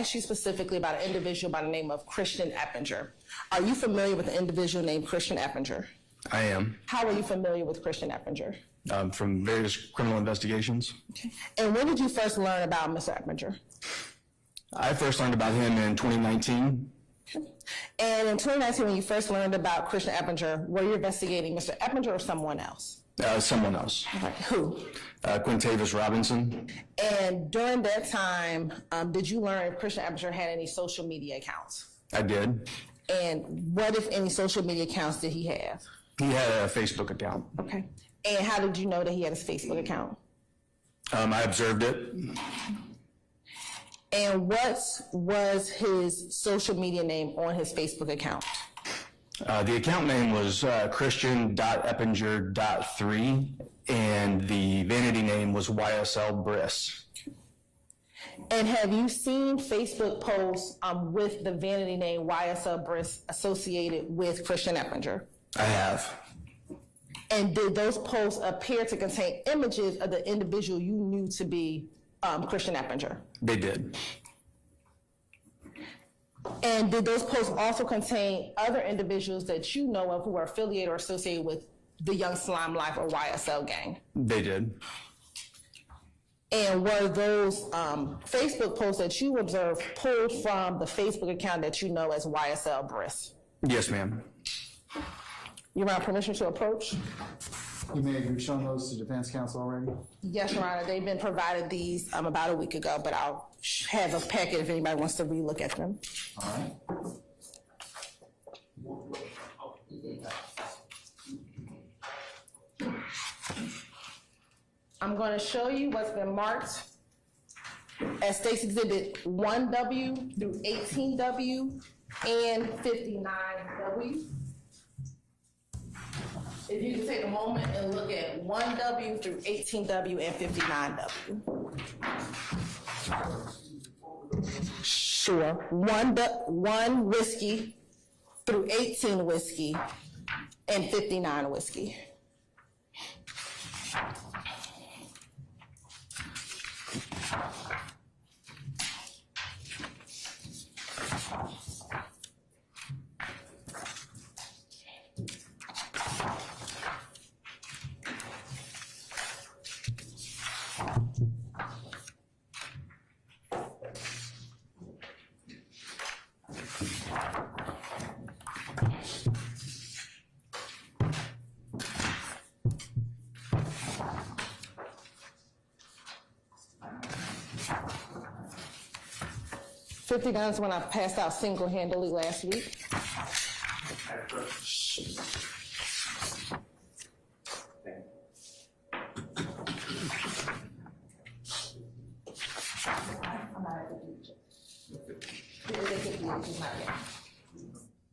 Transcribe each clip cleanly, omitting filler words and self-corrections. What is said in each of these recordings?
asked you specifically about an individual by the name of Christian Eppinger. Are you familiar with an individual named Christian Eppinger? I am. How are you familiar with Christian Eppinger? From various criminal investigations. Okay. And when did you first learn about Mr. Eppinger? I first learned about him in 2019. Okay. And in 2019, when you first learned about Christian Eppinger, were you investigating Mr. Eppinger or someone else? Someone else. Okay. Who? Quantavious Robinson. And during that time, did you learn if Christian Eppinger had any social media accounts? I did. And what, if any, social media accounts did he have? He had a Facebook account. Okay. And how did you know that he had his Facebook account? I observed it. And what was his social media name on his Facebook account? The account name was Christian.Eppinger.3, and the vanity name was YSL Bhris. And have you seen Facebook posts with the vanity name YSL Bhris associated with Christian Eppinger? I have. And did those posts appear to contain images of the individual you knew to be Christian Eppinger? They did. And did those posts also contain other individuals that you know of who are affiliated or associated with the Young Slime Life or YSL gang? They did. And were those Facebook posts that you observed pulled from the Facebook account that you know as YSL Bhris? Yes, ma'am. Your Honor, permission to approach? You may have shown those to defense counsel already? Yes, Your Honor. They've been provided these about a week ago, but I'll have a packet if anybody wants to relook at them. All right. I'm going to show you what's been marked as State's Exhibit 1W through 18W and 59W. If you could take a moment and look at 1W through 18W and 59W. Sure. One whiskey through 18 whiskey and 59 whiskey. $50 is when I passed out single-handedly last week.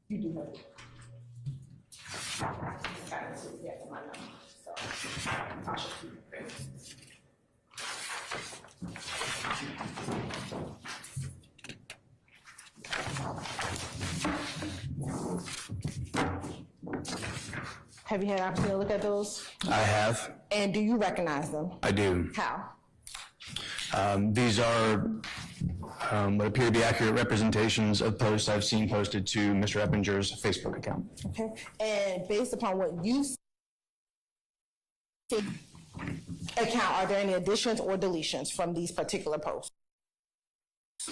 You do have it. I should keep it. Have you had an opportunity to look at those? I have. And do you recognize them? I do. How? These are what appear to be accurate representations of posts I've seen posted to Mr. Eppinger's Facebook account. Okay. And based upon what you see account, are there any additions or deletions from these particular posts?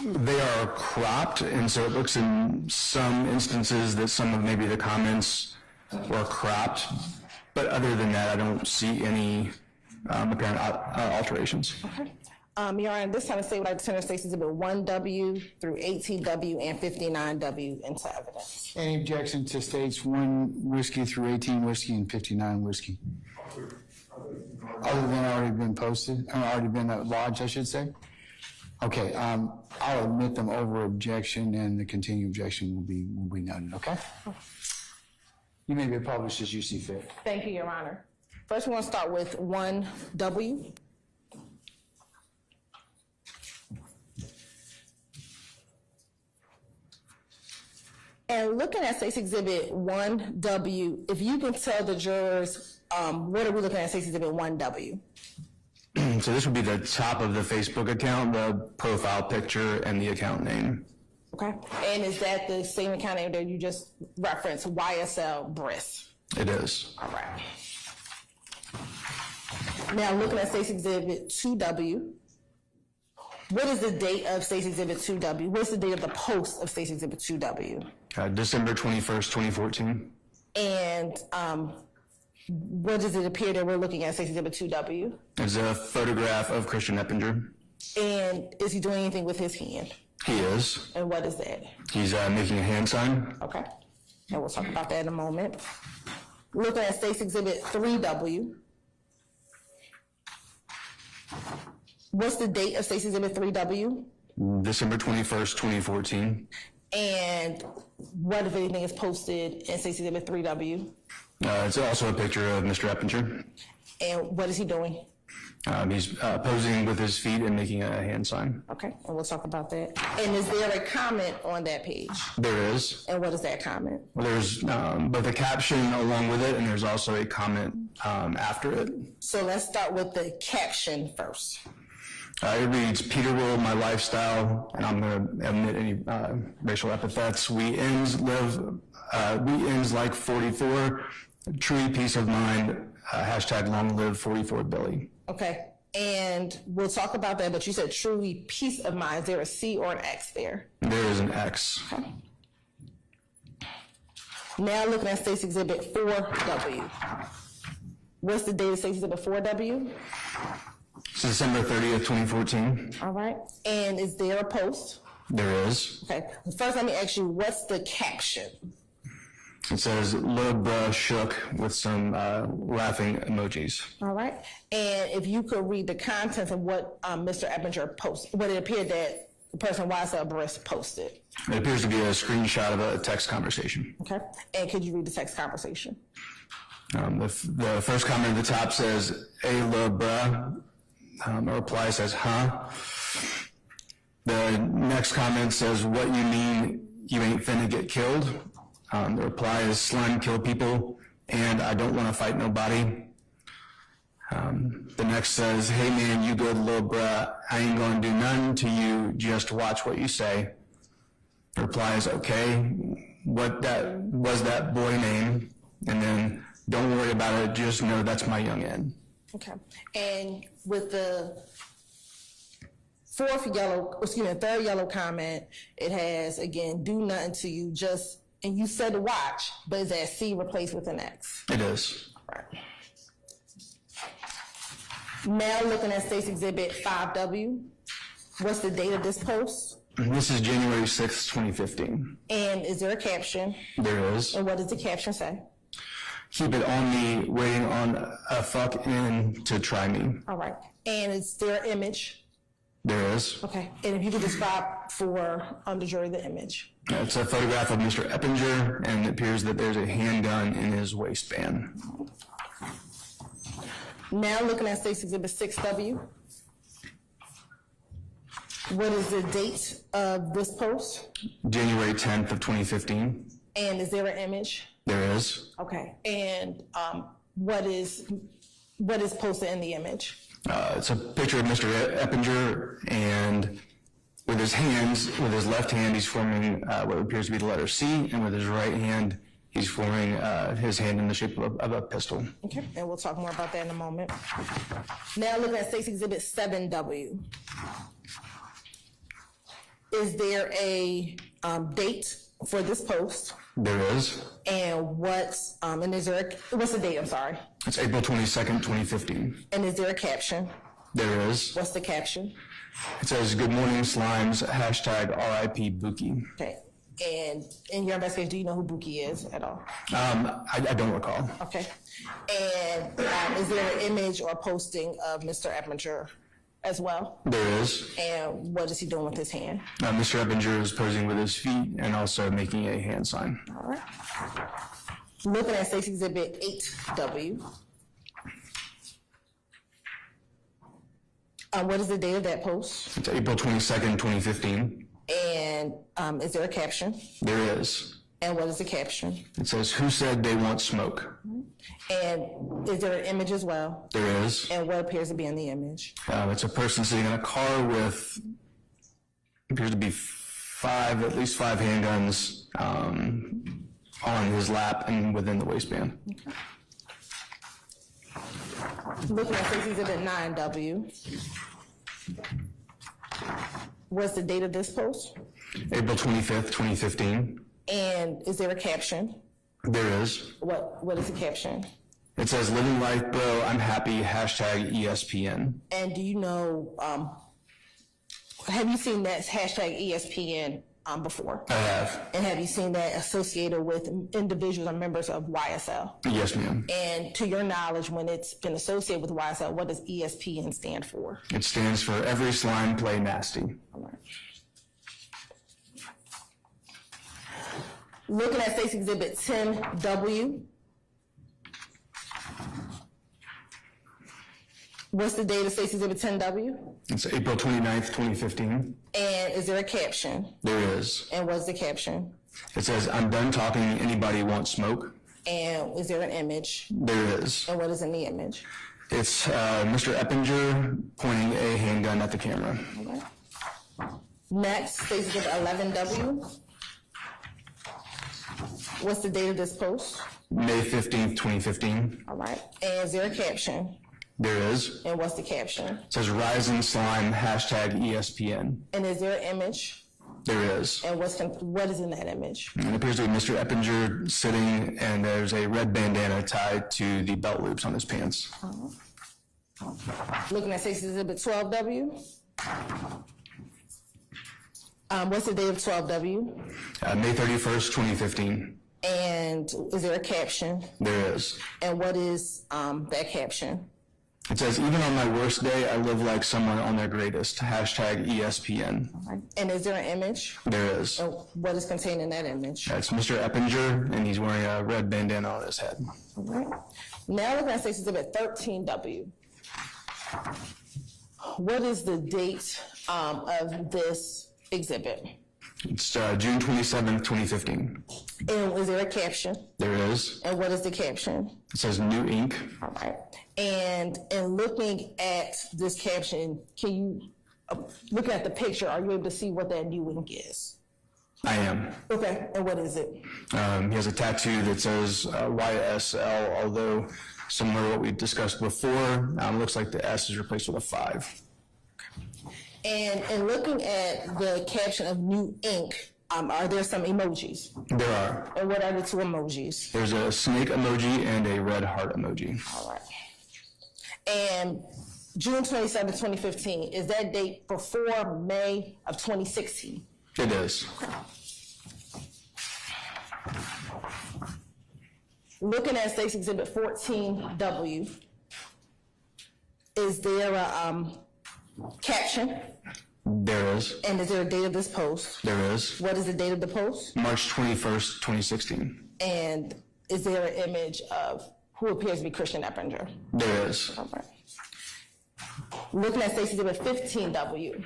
They are cropped, and so it looks in some instances that some of maybe the comments were cropped, but other than that, I don't see any apparent alterations. Okay. Your Honor, this time the state would like to turn State's Exhibit 1W through 18W and 59W into evidence. Any objection to states 1 whiskey through 18 whiskey and 59 whiskey? Other than already been posted, already been lodged, I should say? Okay, I'll admit them over objection, and the continued objection will be noted, okay? You may be published as you see fit. Thank you, Your Honor. First, we want to start with 1W. And looking at State's Exhibit 1W, if you can tell the jurors, what are we looking at State's Exhibit 1W? So this would be the top of the Facebook account, the profile picture, and the account name. Okay. And is that the same account name that you just referenced, YSL Bhris? It is. All right. Now, looking at State's Exhibit 2W, what is the date of State's Exhibit 2W? What's the date of the post of State's Exhibit 2W? December 21st, 2014. And what does it appear that we're looking at State's Exhibit 2W? It's a photograph of Christian Eppinger. And is he doing anything with his hand? He is. And what is that? He's making a hand sign. Okay. And we'll talk about that in a moment. Looking at State's Exhibit 3W. What's the date of State's Exhibit 3W? December 21st, 2014. And what, if anything, is posted in State's Exhibit 3W? It's also a picture of Mr. Eppinger. And what is he doing? He's posing with his feet and making a hand sign. Okay, and we'll talk about that. And is there a comment on that page? There is. And what is that comment? Well, there's both a caption along with it, and there's also a comment after it. So let's start with the caption first. It reads, Peter Will, my lifestyle, and I'm going to omit any racial epithets. We ends like 44, true peace of mind, hashtag long live 44 Billy. Okay, and we'll talk about that, but you said truly peace of mind. Is there a C or an X there? There is an X. Okay. Now looking at State's Exhibit 4W. What's the date of State's Exhibit 4W? It's December 30th, 2014. All right, and is there a post? There is. Okay, first let me ask you, what's the caption? It says, Lil Bruh shook with some laughing emojis. All right, and if you could read the contents of what Mr. Eppinger posted, what it appeared that the person YSL Bhris posted. It appears to be a screenshot of a text conversation. Okay, and could you read the text conversation? The first comment at the top says, hey, Lil Bruh. A reply says, huh? The next comment says, what you mean you ain't finna get killed? The reply is, slime kill people, and I don't want to fight nobody. The next says, hey man, you good little bruh, I ain't gonna do nothing to you, just watch what you say. The reply is, okay, what that was that boy name? And then, don't worry about it, just know that's my youngin'. Okay, and with the third yellow comment, it has, again, do nothing to you, just, and you said watch, but is that C replaced with an X? It is. Right. Now looking at State's Exhibit 5W, what's the date of this post? This is January 6th, 2015. And is there a caption? There is. And what does the caption say? Keep it on me, waiting on a fuck in to try me. All right. And is there an image? There is. Okay. And if you could describe for the jury the image. It's a photograph of Mr. Eppinger, and it appears that there's a handgun in his waistband. Now looking at State's Exhibit 6W, what is the date of this post? January 10th of 2015. And is there an image? There is. Okay. And what is posted in the image? It's a picture of Mr. Eppinger, and with his left hand, he's forming what appears to be the letter C, and with his right hand, he's forming his hand in the shape of a pistol. Okay, and we'll talk more about that in a moment. Now looking at State's Exhibit 7W. Is there a date for this post? There is. And what's the date, I'm sorry? It's April 22nd, 2015. And is there a caption? There is. What's the caption? It says, good morning, slimes, hashtag RIP Buki. Okay, and in your investigation, do you know who Buki is at all? I don't recall. Okay, and is there an image or posting of Mr. Eppinger as well? There is. And what is he doing with his hand? Mr. Eppinger is posing with his feet and also making a hand sign. All right. Looking at State's Exhibit 8W. What is the date of that post? It's April 22nd, 2015. And is there a caption? There is. And what is the caption? It says, "Who said they want smoke?" And is there an image as well? There is. And what appears to be in the image? It's a person sitting in a car with, appears to be at least five handguns on his lap and within the waistband. Okay. Looking at State's Exhibit 9W. What's the date of this post? April 25th, 2015. And is there a caption? There is. What is the caption? It says, "Living life, bro, I'm happy, hashtag ESPN." And do you know, have you seen that hashtag ESPN before? I have. And have you seen that associated with individuals or members of YSL? Yes, ma'am. And to your knowledge, when it's been associated with YSL, what does ESPN stand for? It stands for Every Slime Play Nasty. All right. Looking at State's Exhibit 10W. What's the date of State's Exhibit 10W? It's April 29th, 2015. And is there a caption? There is. And what's the caption? It says, "I'm done talking, anybody want smoke?" And is there an image? There is. And what is in the image? It's Mr. Eppinger pointing a handgun at the camera. All right. Next, State's Exhibit 11W. What's the date of this post? May 15th, 2015. All right. And is there a caption? There is. And what's the caption? It says, "Rising Slime, hashtag ESPN." And is there an image? There is. And what is in that image? It appears to be Mr. Eppinger sitting, and there's a red bandana tied to the belt loops on his pants. Looking at State's Exhibit 12W. What's the date of 12W? May 31st, 2015. And is there a caption? There is. And what is that caption? It says, "Even on my worst day, I live like someone on their greatest, hashtag ESPN." And is there an image? There is. And what is contained in that image? It's Mr. Eppinger, and he's wearing a red bandana on his head. All right. Now looking at State's Exhibit 13W. What is the date of this exhibit? It's June 27th, 2015. And is there a caption? There is. And what is the caption? It says, "New ink." All right. And in looking at this caption, can you, looking at the picture, are you able to see what that new ink is? I am. Okay, and what is it? He has a tattoo that says YSL, although similar to what we discussed before, looks like the S is replaced with a 5. And in looking at the caption of new ink, are there some emojis? There are. And what are the two emojis? There's a snake emoji and a red heart emoji. All right. And June 27, 2015, is that date before May of 2016? It is. Looking at State's Exhibit 14W, is there a caption? There is. And is there a date of this post? There is. What is the date of the post? March 21st, 2016. And is there an image of who appears to be Christian Eppinger? There is. All right. Looking at State's Exhibit 15W,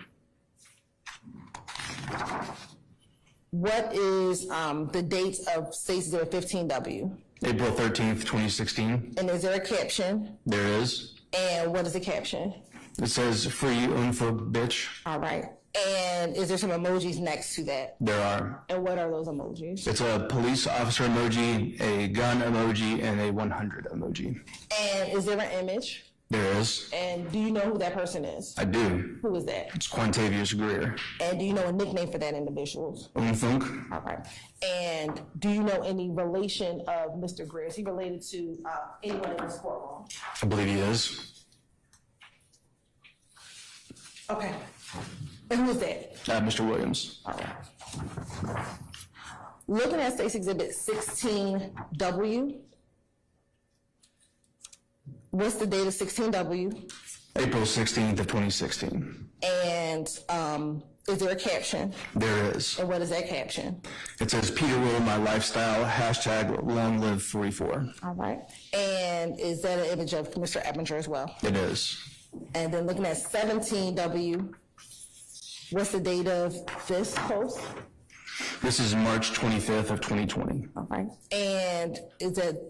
what is the date of State's Exhibit 15W? April 13th, 2016. And is there a caption? There is. And what is the caption? It says, "Free unfo bitch." All right. And is there some emojis next to that? There are. And what are those emojis? It's a police officer emoji, a gun emoji, and a 100 emoji. And is there an image? There is. And do you know who that person is? I do. Who is that? It's Quantavious Grier. And do you know a nickname for that individual? Unfunk. All right. And do you know any relation of Mr. Grier? Is he related to anyone in this courtroom? I believe he is. Okay. And who is that? Mr. Williams. All right. Looking at State's Exhibit 16W, what's the date of 16W? April 16th of 2016. And is there a caption? There is. And what is that caption? It says, "Peter Will, my lifestyle, hashtag long live 44. All right. And is that an image of Mr. Eppinger as well? It is. And then looking at 17W, what's the date of this post? This is March 25th of 2020. Okay. And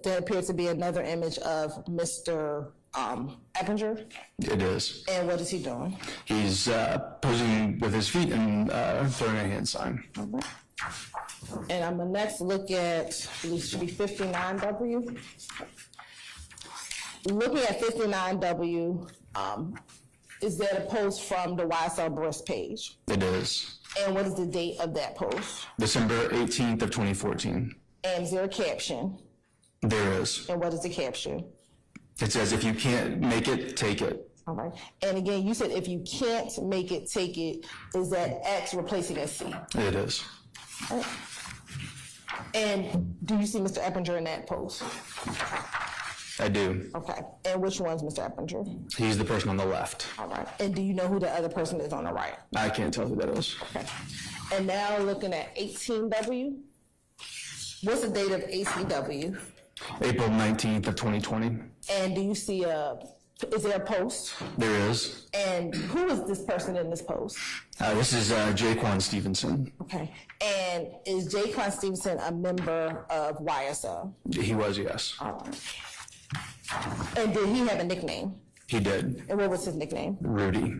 there appears to be another image of Mr. Eppinger? It is. And what is he doing? He's posing with his feet and throwing a hand sign. Okay. And I'm gonna next look at, it should be 59W. Looking at 59W, is that a post from the YSL Bhris page? It is. And what is the date of that post? December 18th of 2014. And is there a caption? There is. And what is the caption? It says, if you can't make it, take it. All right. And again, you said if you can't make it, take it. Is that X replacing a C? It is. All right. And do you see Mr. Eppinger in that post? I do. Okay. And which one's Mr. Eppinger? He's the person on the left. All right. And do you know who the other person is on the right? I can't tell who that is. Okay. And now looking at 18W. What's the date of 18W? April 19th of 2020. And do you see is there a post? There is. And who is this person in this post? This is Jayquan Stevenson. Okay. And is Jayquan Stevenson a member of YSL? He was, yes. All right. And did he have a nickname? He did. And what was his nickname? Rudy.